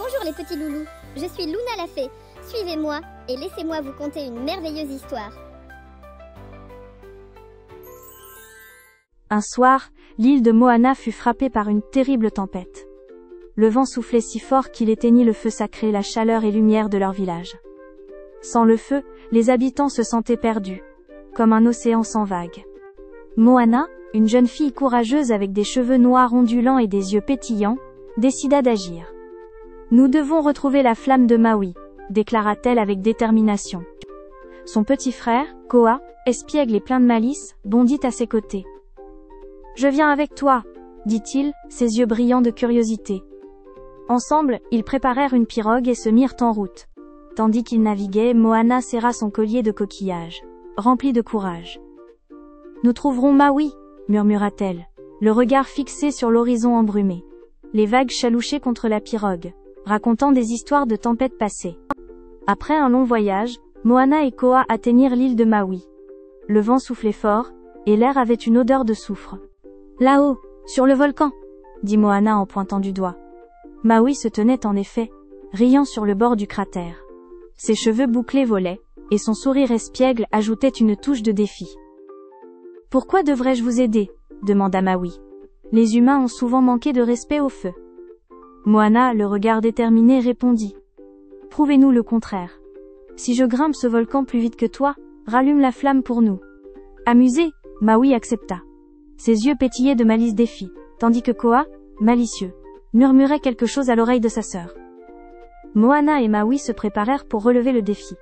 Bonjour les petits loulous, je suis Luna la fée. Suivez-moi et laissez-moi vous conter une merveilleuse histoire. Un soir, l'île de Moana fut frappée par une terrible tempête. Le vent soufflait si fort qu'il éteignit le feu sacré, la chaleur et lumière de leur village. Sans le feu, les habitants se sentaient perdus, comme un océan sans vagues. Moana, une jeune fille courageuse avec des cheveux noirs ondulants et des yeux pétillants, décida d'agir. « Nous devons retrouver la flamme de Maui », déclara-t-elle avec détermination. Son petit frère, Koa, espiègle et plein de malice, bondit à ses côtés. « Je viens avec toi », dit-il, ses yeux brillants de curiosité. Ensemble, ils préparèrent une pirogue et se mirent en route. Tandis qu'ils naviguaient, Moana serra son collier de coquillages, rempli de courage. « Nous trouverons Maui », murmura-t-elle, le regard fixé sur l'horizon embrumé. Les vagues chalouchaient contre la pirogue, racontant des histoires de tempêtes passées. Après un long voyage, Moana et Koa atteignirent l'île de Maui. Le vent soufflait fort, et l'air avait une odeur de soufre. « Là-haut, sur le volcan !» dit Moana en pointant du doigt. Maui se tenait en effet, riant sur le bord du cratère. Ses cheveux bouclés volaient, et son sourire espiègle ajoutait une touche de défi. « Pourquoi devrais-je vous aider ?» demanda Maui. « Les humains ont souvent manqué de respect au feu. » Moana, le regard déterminé, répondit. « Prouvez-nous le contraire. Si je grimpe ce volcan plus vite que toi, rallume la flamme pour nous. » Amusé, Maui accepta. Ses yeux pétillaient de malice défi, tandis que Koa, malicieux, murmurait quelque chose à l'oreille de sa sœur. Moana et Maui se préparèrent pour relever le défi.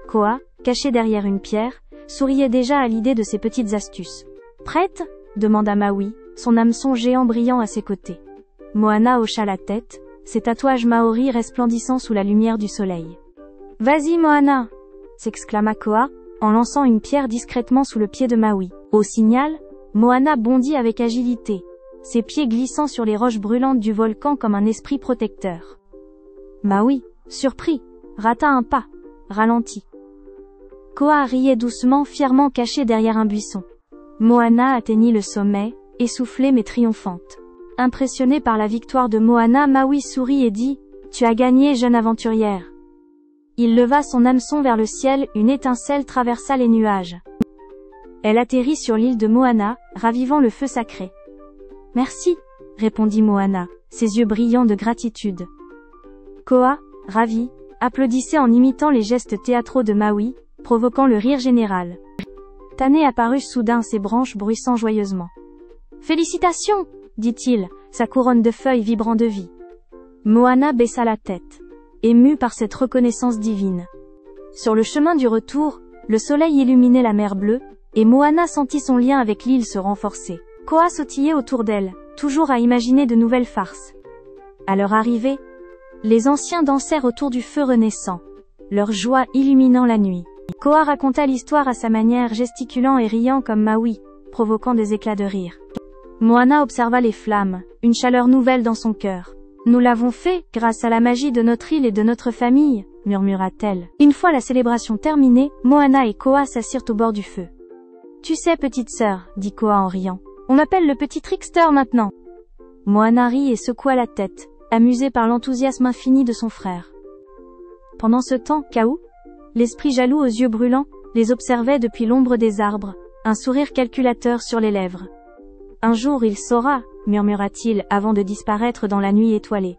Koa, caché derrière une pierre, souriait déjà à l'idée de ses petites astuces. « Prête ?» demanda Maui, son hameçon géant brillant à ses côtés. Moana hocha la tête, ses tatouages maoris resplendissant sous la lumière du soleil. « Vas-y Moana !» s'exclama Koa, en lançant une pierre discrètement sous le pied de Maui. Au signal, Moana bondit avec agilité, ses pieds glissant sur les roches brûlantes du volcan comme un esprit protecteur. Maui, surpris, rata un pas, ralentit. Koa riait doucement, fièrement caché derrière un buisson. Moana atteignit le sommet, essoufflée mais triomphante. Impressionné par la victoire de Moana, Maui sourit et dit « Tu as gagné, jeune aventurière !» Il leva son hameçon vers le ciel, une étincelle traversa les nuages. Elle atterrit sur l'île de Moana, ravivant le feu sacré. « Merci !» répondit Moana, ses yeux brillants de gratitude. Koa, ravi, applaudissait en imitant les gestes théâtraux de Maui, provoquant le rire général. Tane apparut soudain, ses branches bruissant joyeusement. « Félicitations !» dit-il, sa couronne de feuilles vibrant de vie. Moana baissa la tête, émue par cette reconnaissance divine. Sur le chemin du retour, le soleil illuminait la mer bleue, et Moana sentit son lien avec l'île se renforcer. Koa sautillait autour d'elle, toujours à imaginer de nouvelles farces. À leur arrivée, les anciens dansèrent autour du feu renaissant, leur joie illuminant la nuit. Koa raconta l'histoire à sa manière, gesticulant et riant comme Maui, provoquant des éclats de rire. Moana observa les flammes, une chaleur nouvelle dans son cœur. « Nous l'avons fait, grâce à la magie de notre île et de notre famille », murmura-t-elle. Une fois la célébration terminée, Moana et Koa s'assirent au bord du feu. « Tu sais, petite sœur, dit Koa en riant, on m'appelle le petit trickster maintenant. » Moana rit et secoua la tête, amusée par l'enthousiasme infini de son frère. Pendant ce temps, Kaou, l'esprit jaloux aux yeux brûlants, les observait depuis l'ombre des arbres, un sourire calculateur sur les lèvres. « Un jour il saura », murmura-t-il avant de disparaître dans la nuit étoilée.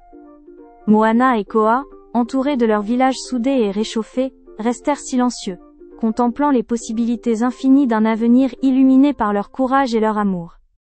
Moana et Koa, entourés de leur village soudé et réchauffé, restèrent silencieux, contemplant les possibilités infinies d'un avenir illuminé par leur courage et leur amour.